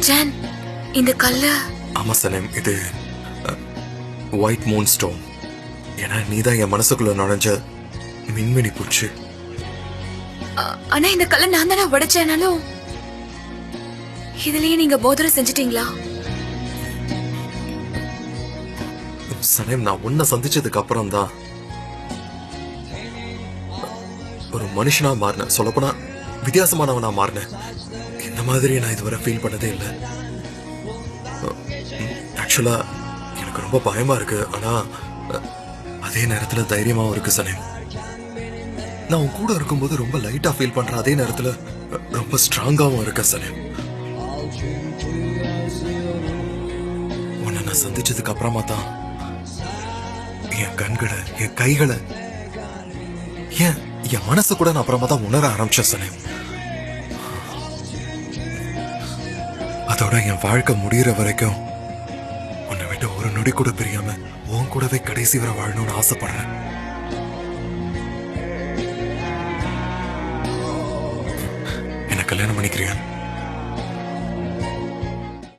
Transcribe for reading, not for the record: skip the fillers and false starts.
John, இந்த கல்லு. ஆமா சனேம், இது ஒயிட் மூன் ஸ்டோன். ஏன்னா நீதான் என் மனசுக்குள்ள நுழைஞ்ச மின்மினி பூச்சி. ஆனா இந்த கல்லை நான் தானே உடைச்சேனாலும் இதுலயே நீங்க போதனை செஞ்சிட்டீங்களா? சனேம், நான் உன்னை சந்திச்சதுக்கு அப்புறம் தான் ஒரு மனுஷனா மாறினேன். சொல்லப்போனா வித்தியாசமானவனா மாறினேன். இந்த மாதிரி நான் இதுவரை ஃபீல் பண்ணதே இல்லை. ஆக்சுவலா எனக்கு ரொம்ப பயமா இருக்கு, ஆனா அதே நேரத்துல தைரியமாவும் இருக்கு சனேம். நான் உன் கூட இருக்கும்போது ரொம்ப லைட்டா ஃபீல் பண்றேன், அதே நேரத்துல ரொம்ப ஸ்ட்ராங்காவும் இருக்க சனேம். உன்னை நான் சந்திச்சதுக்கு அப்புறமா தான் என் கண்களை, என் கைகளை, என் மனசு கூட நான் அப்புறமா தான் உணர ஆரம்பிச்சேன் சனேம். அதோட என் வாழ்க்கை முடிகிற வரைக்கும் உன்னை விட்டு ஒரு நொடி கூட பிரியாம உன் கூடவே கடைசி வரை வாழணும்னு ஆசைப்படுறேன். என்ன கல்யாணம் பண்ணிக்கிறியா?